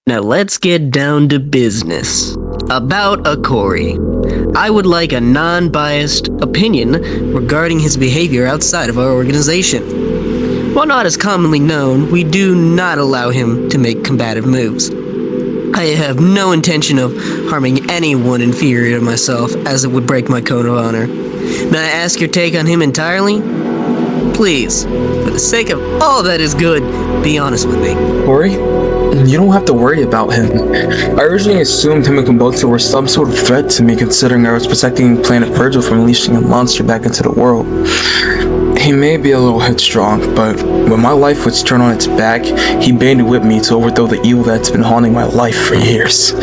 Now let's get down to business. About Akori. I would like a non-biased opinion regarding his behavior outside of our organization. While not as commonly known, we do not allow him to make combative moves. I have no intention of harming anyone inferior to myself, as it would break my code of honor. May I ask your take on him entirely? Please, for the sake of all that is good, be honest with me. Corey, you don't have to worry about him. I originally assumed him and Kombotsu were some sort of threat to me, considering I was protecting Planet Virgil from unleashing a monster back into the world. He may be a little headstrong, but when my life was turned on its back, he banded with me to overthrow the evil that's been haunting my life for years.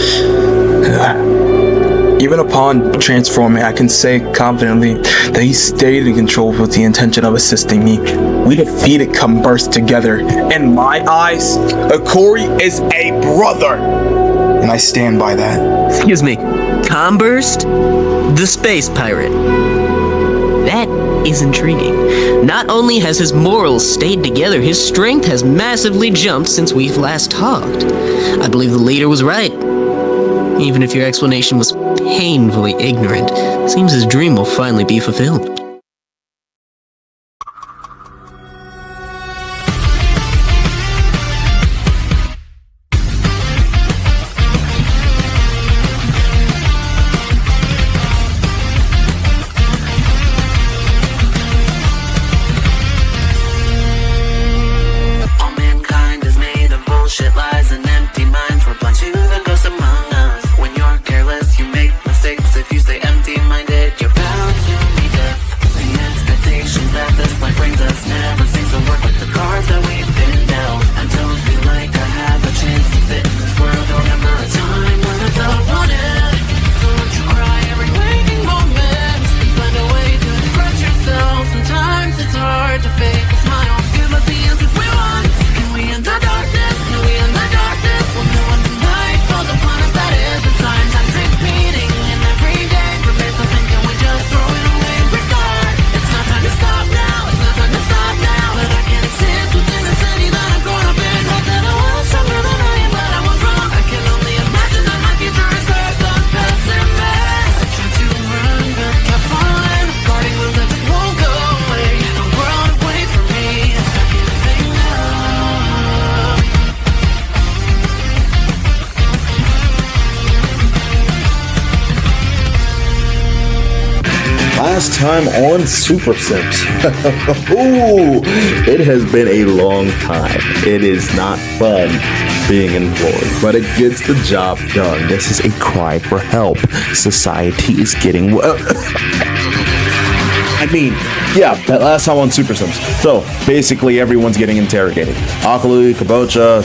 Even upon transforming, I can say confidently that he stayed in control with the intention of assisting me. We defeated Cumburst together. In my eyes, Akori is a brother, and I stand by that. Excuse me, Comburst? The space pirate. That is intriguing. Not only has his morals stayed together, his strength has massively jumped since we've last talked. I believe the leader was right. Even if your explanation was painfully ignorant, seems his dream will finally be fulfilled. All mankind is made of bullshit, lies, and empty minds. We're blind to the ghost among us. When you're careless, you make mistakes. If you stay empty-minded, you're bound to be deaf. The expectations that this life brings us never seems to work with the cards that we've been dealt. I don't feel like I have a chance to fit in this world. Don't remember a time when I felt wanted. So don't you cry every waking moment. Find a way to express yourself. Sometimes it's hard to fake a smile. Give us the answers we want. Can we end the darkness? Can we end the darkness? When no one light falls upon us, that is the sign. Time's repeating and every day prepares something. Can we just throw it away and restart? It's not time to stop now. It's not time to stop now. But I can't exist within the city that I've grown up in. Hope that I was stronger than I am, but I was wrong. I can only imagine that my future is cursed. The pessimist. I tried to run, but kept falling. Guarding moves that just won't go away. The world waits for me. It's stuck in a thing now. Last time on Super Simps. Ooh, it has been a long time. It is not fun being employed, but it gets the job done. This is a cry for help. Society is getting that last time on Super Simps. So basically, everyone's getting interrogated. Akali, Kabocha,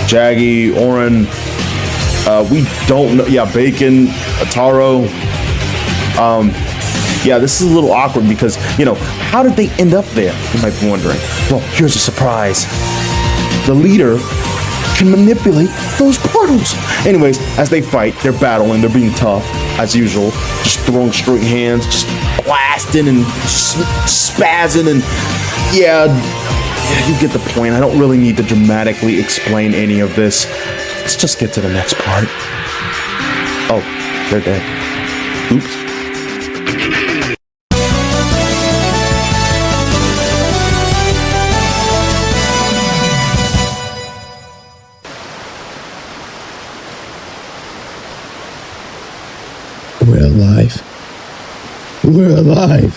Jaggy, Oren. We don't know. Yeah, Bacon, Ataro. Yeah, this is a little awkward because, how did they end up there? You might be wondering. Well, here's a surprise. The leader can manipulate those portals. Anyways, as they fight, they're battling, they're being tough, as usual. Just throwing straight hands, just blasting and spazzing and yeah, you get the point. I don't really need to dramatically explain any of this. Let's just get to the next part. Oh, they're dead. Oops. We're alive. We're alive.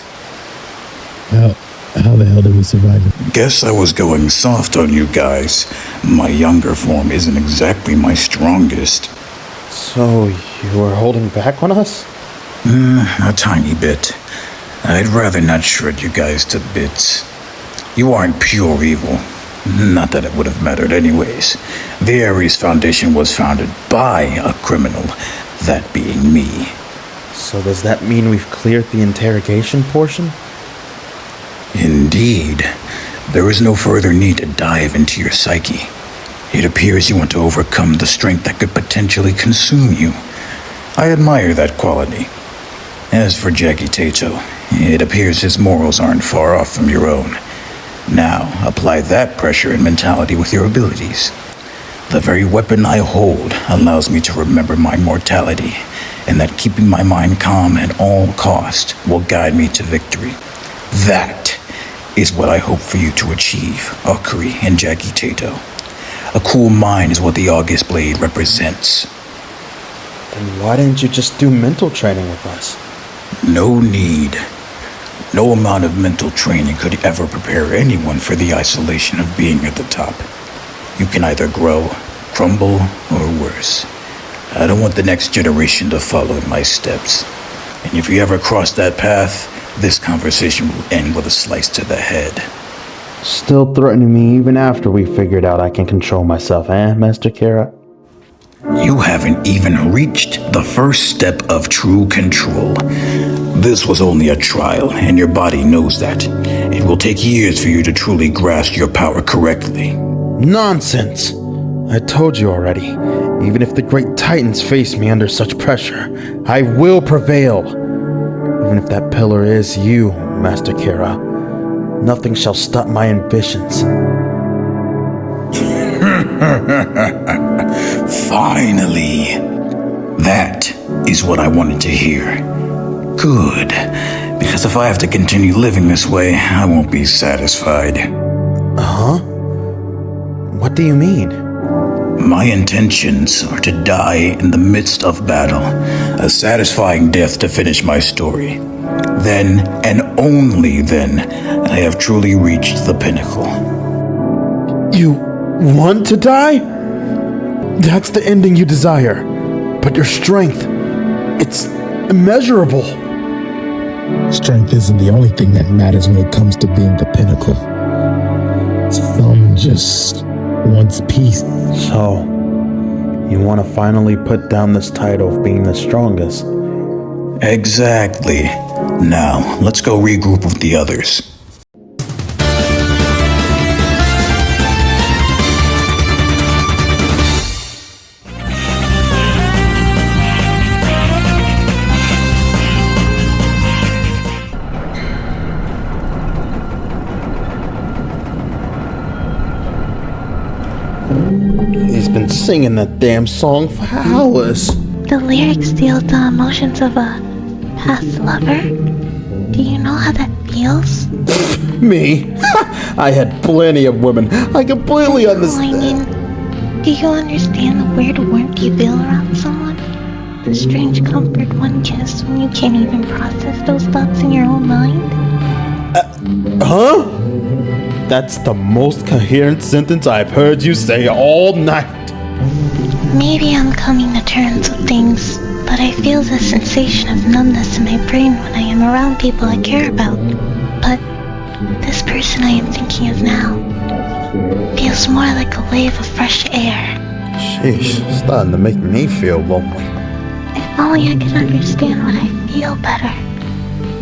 How the hell did we survive it? Guess I was going soft on you guys. My younger form isn't exactly my strongest. So, you were holding back on us? A tiny bit. I'd rather not shred you guys to bits. You aren't pure evil. Not that it would have mattered anyways. The Ares Foundation was founded by a criminal, that being me. So does that mean we've cleared the interrogation portion? Indeed. There is no further need to dive into your psyche. It appears you want to overcome the strength that could potentially consume you. I admire that quality. As for Jackie Tato, it appears his morals aren't far off from your own. Now, apply that pressure and mentality with your abilities. The very weapon I hold allows me to remember my mortality, and that keeping my mind calm at all cost will guide me to victory. That is what I hope for you to achieve, Akari and Jackie Tato. A cool mind is what the August Blade represents. Then why didn't you just do mental training with us? No need. No amount of mental training could ever prepare anyone for the isolation of being at the top. You can either grow, crumble, or worse. I don't want the next generation to follow in my steps. And if you ever cross that path, this conversation will end with a slice to the head. Still threatening me even after we figured out I can control myself, Master Kara? You haven't even reached the first step of true control. This was only a trial, and your body knows that. It will take years for you to truly grasp your power correctly. Nonsense! I told you already. Even if the great titans face me under such pressure, I will prevail. Even if that pillar is you, Master Kara, nothing shall stop my ambitions. Finally. That is what I wanted to hear. Good. Because if I have to continue living this way, I won't be satisfied. Huh? What do you mean? My intentions are to die in the midst of battle, a satisfying death to finish my story. Then, and only then, I have truly reached the pinnacle. You want to die? That's the ending you desire. But your strength, it's immeasurable. Strength isn't the only thing that matters when it comes to being the pinnacle. Some just wants peace. So, you want to finally put down this title of being the strongest? Exactly. Now, let's go regroup with the others. He's been singing that damn song for hours. The lyrics deal the emotions of a past lover. Do you know how that feels? Me? I had plenty of women. I completely No, I understand. mean, do you understand the weird warmth you feel around someone? The strange comfort one gets when you can't even process those thoughts in your own mind? Huh? That's the most coherent sentence I've heard you say all night. Maybe I'm coming to terms with things, but I feel the sensation of numbness in my brain when I am around people I care about. But this person I am thinking of now feels more like a wave of fresh air. Sheesh, starting to make me feel lonely. If only I could understand what I feel better.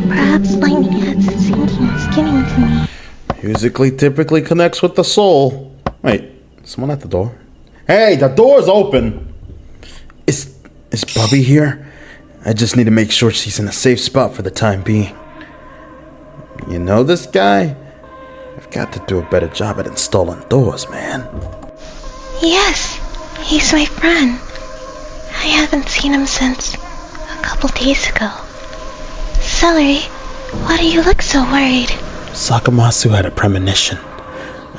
Perhaps lightning heads and sinking is getting to me. Musically typically connects with the soul. Wait, someone at the door? Hey, the door's open! Is Bubby here? I just need to make sure she's in a safe spot for the time being. You know this guy? I've got to do a better job at installing doors, man. Yes, he's my friend. I haven't seen him since a couple days ago. Celery, why do you look so worried? Sakamasu had a premonition.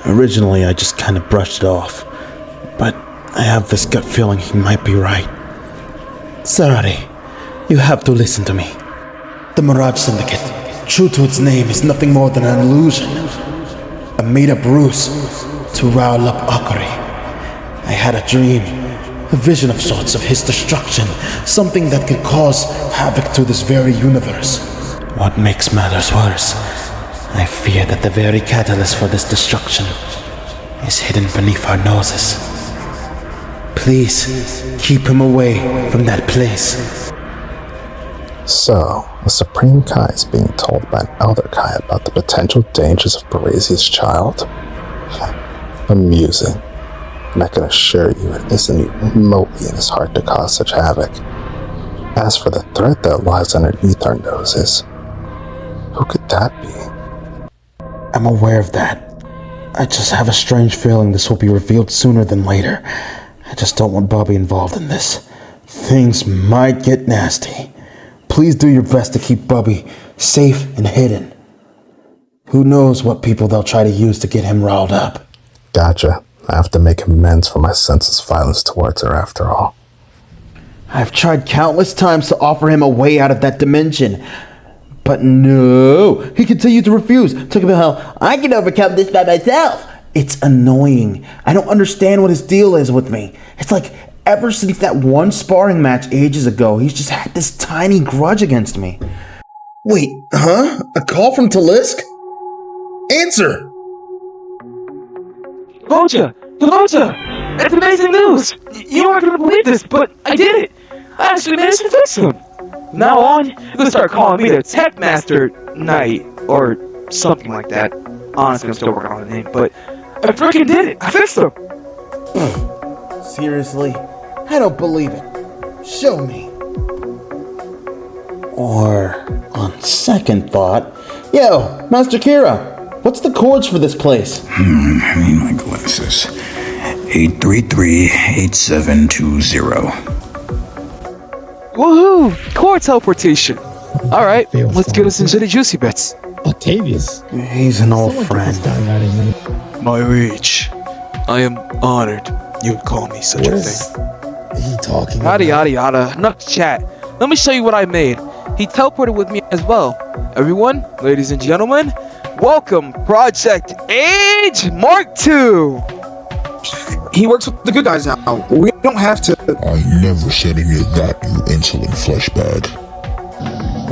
Originally, I just kind of brushed it off. But I have this gut feeling he might be right. Sarari, you have to listen to me. The Mirage Syndicate, true to its name, is nothing more than an illusion. A made-up ruse to rile up Akari. I had a dream, a vision of sorts of his destruction, something that could cause havoc to this very universe. What makes matters worse, I fear that the very catalyst for this destruction is hidden beneath our noses. Please, keep him away from that place. So, the Supreme Kai is being told by an Elder Kai about the potential dangers of Barazi's child? Amusing. And I can assure you it isn't remotely in his heart to cause such havoc. As for the threat that lies underneath our noses, who could that be? I'm aware of that. I just have a strange feeling this will be revealed sooner than later. I just don't want Bobby involved in this. Things might get nasty. Please do your best to keep Bobby safe and hidden. Who knows what people they'll try to use to get him riled up. Gotcha. I have to make amends for my senseless violence towards her after all. I've tried countless times to offer him a way out of that dimension. But no, he continued to refuse, talking about how I can overcome this by myself. It's annoying. I don't understand what his deal is with me. It's like ever since that one sparring match ages ago, he's just had this tiny grudge against me. Wait, huh? A call from Talisk? Answer! Roja! Roja! It's amazing news! You aren't gonna believe this, but I did it! I actually managed to fix him! From now on, you're gonna start calling me the Tech Master Knight, or something like that. Honestly, I'm still working on the name, but I freaking did it! I fixed him! Seriously? I don't believe it. Show me. Or, on second thought, yo, Master Kira, what's the codes for this place? I need my glasses. 833-8720. Woohoo! Core teleportation! Alright, let's get us into the juicy bits. Octavius. He's an old friend. My liege, I am honored you would call me such What a is thing. he talking Yada about? yada yada. Enough chat. Let me show you what I made. He teleported with me as well. Everyone, ladies and gentlemen, welcome Project Age Mark II! He works with the good guys now. We don't have to. I never said any of that, you insolent fleshbag.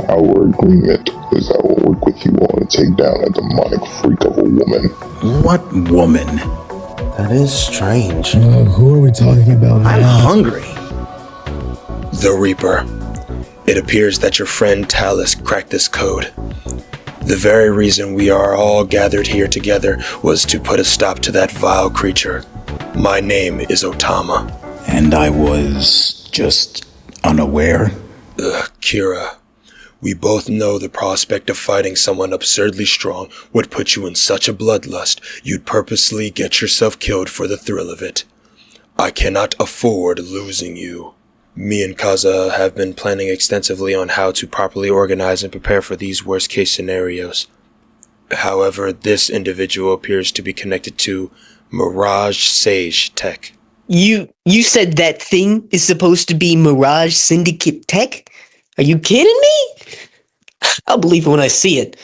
Our agreement is I will work with you all to take down a demonic freak of a woman. What woman? That is strange. Who are we talking about now? I'm hungry. The Reaper. It appears that your friend Talisk cracked this code. The very reason we are all gathered here together was to put a stop to that vile creature. My name is Otama. And I was just unaware? Kira, we both know the prospect of fighting someone absurdly strong would put you in such a bloodlust you'd purposely get yourself killed for the thrill of it. I cannot afford losing you. Me and Kaza have been planning extensively on how to properly organize and prepare for these worst-case scenarios. However, this individual appears to be connected to Mirage Sage Tech. You said that thing is supposed to be Mirage Syndicate Tech? Are you kidding me? I'll believe it when I see it.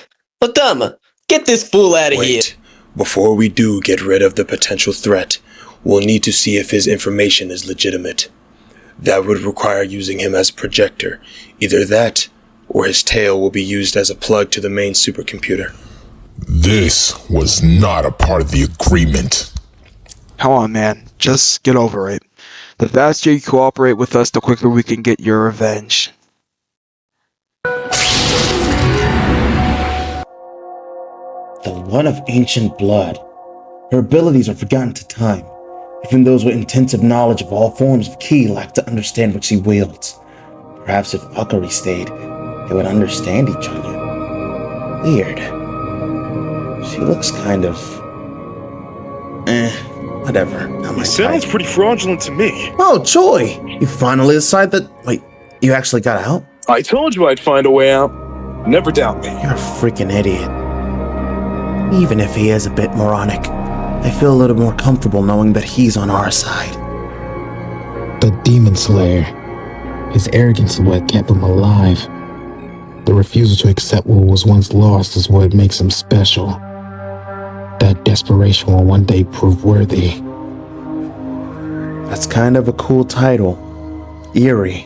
Otama, get this fool out of here. Wait, before we do get rid of the potential threat, we'll need to see if his information is legitimate. That would require using him as a projector. Either that, or his tail will be used as a plug to the main supercomputer. This was not a part of the agreement. Come on, man. Just get over it. The faster you cooperate with us, the quicker we can get your revenge. The one of ancient blood. Her abilities are forgotten to time. Even those with intensive knowledge of all forms of ki lack to understand what she wields. Perhaps if Akari stayed, they would understand each other. Weird. She looks kind of... whatever. Not my Sounds type. pretty fraudulent to me. Oh, Joy! You finally decided that... Wait, you actually got out? I told you I'd find a way out. Never doubt me. You're a freaking idiot. Even if he is a bit moronic, I feel a little more comfortable knowing that he's on our side. The Demon Slayer. His arrogance is what kept him alive. The refusal to accept what was once lost is what makes him special. That desperation will one day prove worthy. That's kind of a cool title. Eerie.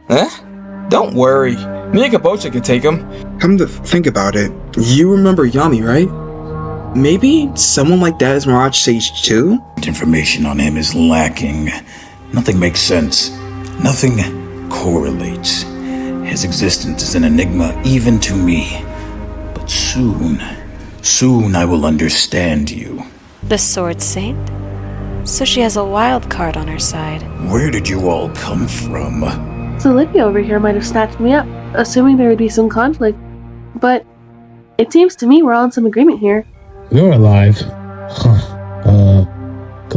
Eh? Don't worry. Me and Kabocha can take him. Come to think about it, you remember Yami, right? Maybe someone like that is Mirage Sage too? Information on him is lacking. Nothing makes sense. Nothing correlates. His existence is an enigma even to me. But soon I will understand you. The Sword Saint? So she has a wild card on her side. Where did you all come from? So Livia over here might have snatched me up, assuming there would be some conflict. But it seems to me we're all in some agreement here. You're alive. Huh.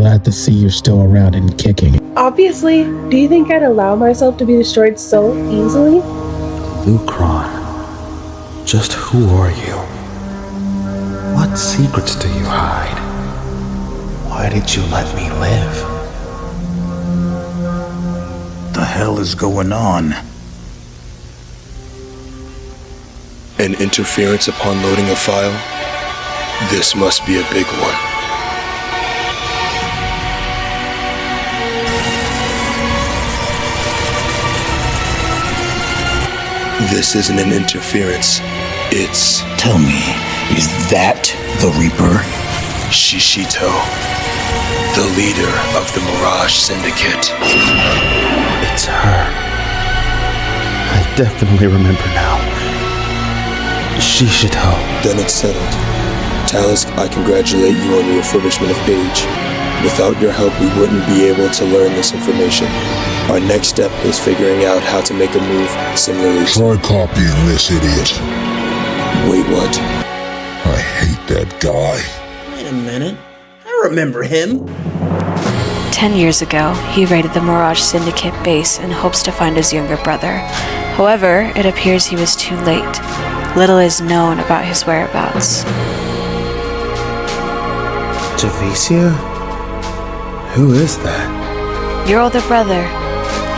Glad to see you're still around and kicking. Obviously, do you think I'd allow myself to be destroyed so easily? Lucron, just who are you? What secrets do you hide? Why did you let me live? The hell is going on? An interference upon loading a file? This must be a big one. This isn't an interference. It's... Tell me, is that the Reaper? Shishito, the leader of the Mirage Syndicate. It's her. I definitely remember now. Shishito. Then it's settled. Talus, I congratulate you on your refurbishment of Paige. Without your help, we wouldn't be able to learn this information. Our next step is figuring out how to make a move similarly to... Try copying this idiot. Wait, what? I hate that guy. Wait a minute. I remember him. 10 years ago, he raided the Mirage Syndicate base in hopes to find his younger brother. However, it appears he was too late. Little is known about his whereabouts. Javicia? Who is that? Your older brother.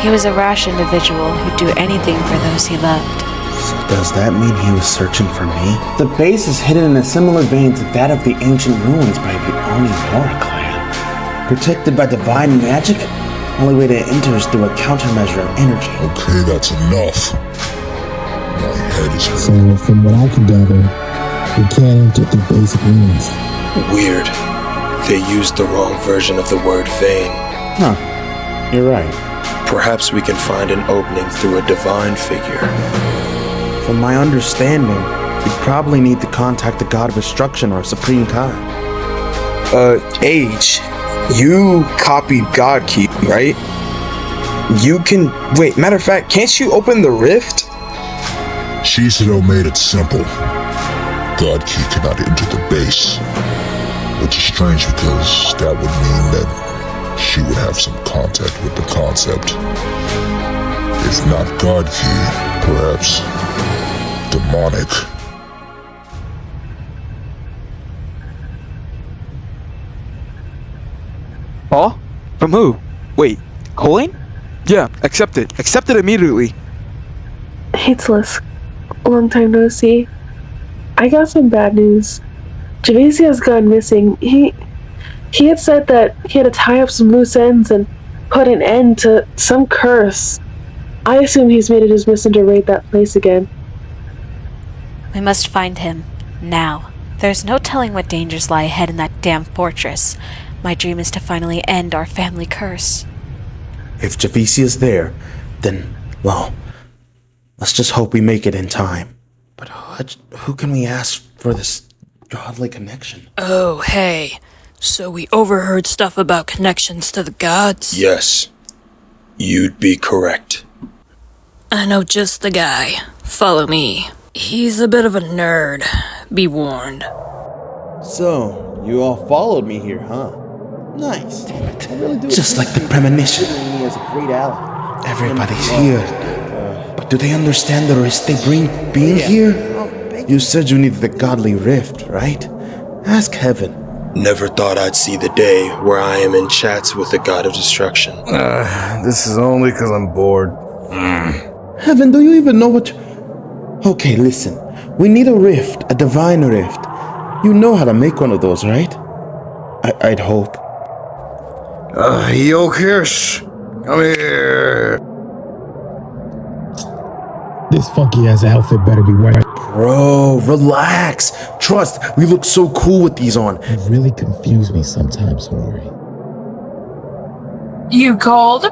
He was a rash individual who'd do anything for those he loved. So does that mean he was searching for me? The base is hidden in a similar vein to that of the ancient ruins by the Onimura clan. Protected by divine magic? Only way to enter is through a countermeasure of energy. Okay, that's enough. My head is So, from what I can gather, we can't enter through basic means. Weird. They used the wrong version of the word vein. Huh. You're right. Perhaps we can find an opening through a divine figure. From my understanding, you'd probably need to contact the God of Destruction or Supreme Kai. Age, you copied God Key, right? You can... Wait, matter of fact, can't you open the rift? Shishido made it simple. God Key cannot enter the base. Which is strange because that would mean that she would have some contact with the concept. If not God Key, perhaps demonic. Oh? From who? Wait, coin? Yeah, accept it. Accept it immediately. Hatesless. Long time no see. I got some bad news. Javicia's gone missing. He had said that he had to tie up some loose ends and put an end to some curse. I assume he's made it his mission to raid that place again. We must find him. Now. There's no telling what dangers lie ahead in that damn fortress. My dream is to finally end our family curse. If Javicia's there, then, well, let's just hope we make it in time. But who can we ask for this godly connection? Oh, hey. So we overheard stuff about connections to the gods? Yes. You'd be correct. I know just the guy. Follow me. He's a bit of a nerd. Be warned. So, you all followed me here, huh? Nice. I really do. Just like the premonition. Me as a great ally. Everybody's here. But do they understand the risk they bring being here? You said you needed the godly rift, right? Ask Heaven. Never thought I'd see the day where I am in chats with the God of Destruction. This is only because I'm bored. Heaven, do you even know what... Okay, listen. We need a rift, a divine rift. You know how to make one of those, right? I'd hope. Yo, Kirsch. Come here. This funky ass outfit better be white. Bro, relax. Trust, we look so cool with these on. You really confuse me sometimes, Hori. You called?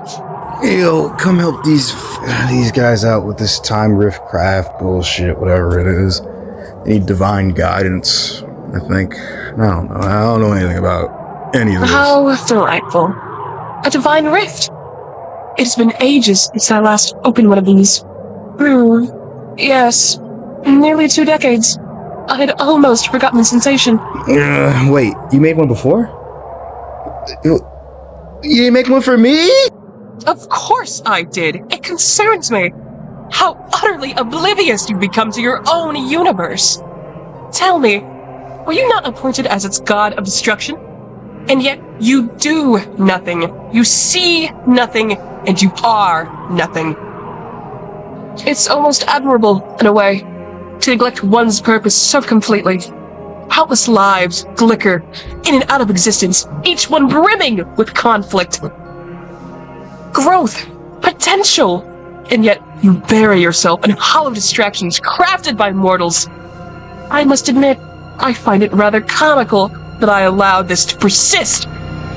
Yo, come help these guys out with this time rift craft bullshit, whatever it is. They need divine guidance, I think. I don't know anything about any of this. How delightful. A divine rift. It has been ages since I last opened one of these. Yes. Nearly 2 decades. I had almost forgotten the sensation. Wait, you made one before? You didn't make one for me? Of course I did. It concerns me. How utterly oblivious you've become to your own universe. Tell me, were you not appointed as its god of destruction? And yet you do nothing, you see nothing, and you are nothing. It's almost admirable, in a way, to neglect one's purpose so completely. Countless lives glicker in and out of existence, each one brimming with conflict. Growth, potential, and yet you bury yourself in hollow distractions crafted by mortals. I must admit, I find it rather comical that I allowed this to persist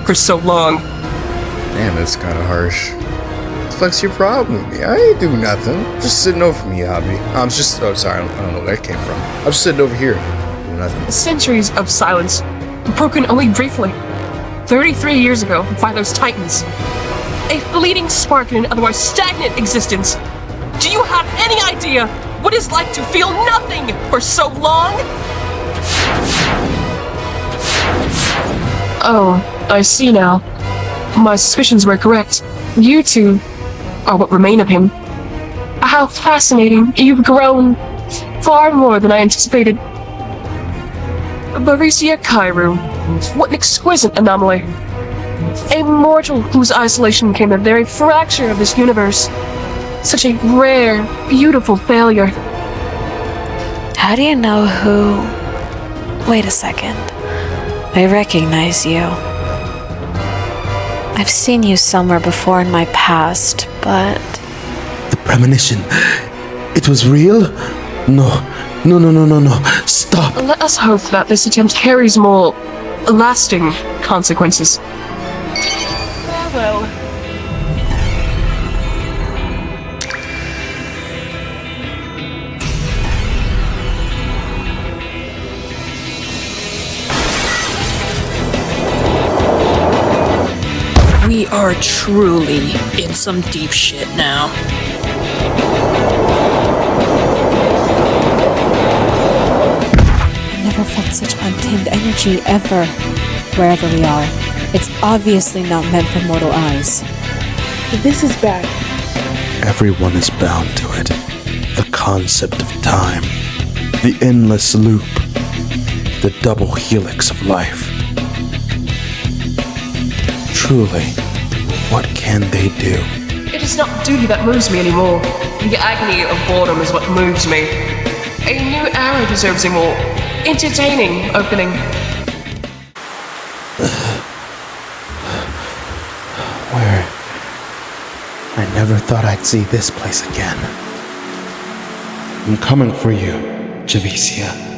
for so long. Damn, that's kind of harsh. What the fuck's your problem with me? I ain't do nothing. Just sitting over me, Hobby. I'm just, oh, sorry, I don't know where that came from. I'm just sitting over here, doing nothing. Centuries of silence, broken only briefly. 33 years ago, by those titans. A fleeting spark in an otherwise stagnant existence. Do you have any idea what it's like to feel nothing for so long? Oh, I see now. My suspicions were correct. You two are what remain of him. How fascinating. You've grown far more than I anticipated. Baricia Kairu. What an exquisite anomaly. A mortal whose isolation became the very fracture of this universe. Such a rare, beautiful failure. How do you know who... Wait a second. I recognize you. I've seen you somewhere before in my past, but... The premonition. It was real? No. Stop. Let us hope that this attempt carries more lasting consequences. Farewell. We are truly in some deep shit now. I've never felt such untamed energy ever. Wherever we are, it's obviously not meant for mortal eyes. This is bad. Everyone is bound to it. The concept of time. The endless loop. The double helix of life. Truly, what can they do? It is not duty that moves me anymore. The agony of boredom is what moves me. A new era deserves a more entertaining opening. Where? I never thought I'd see this place again. I'm coming for you, Javicia.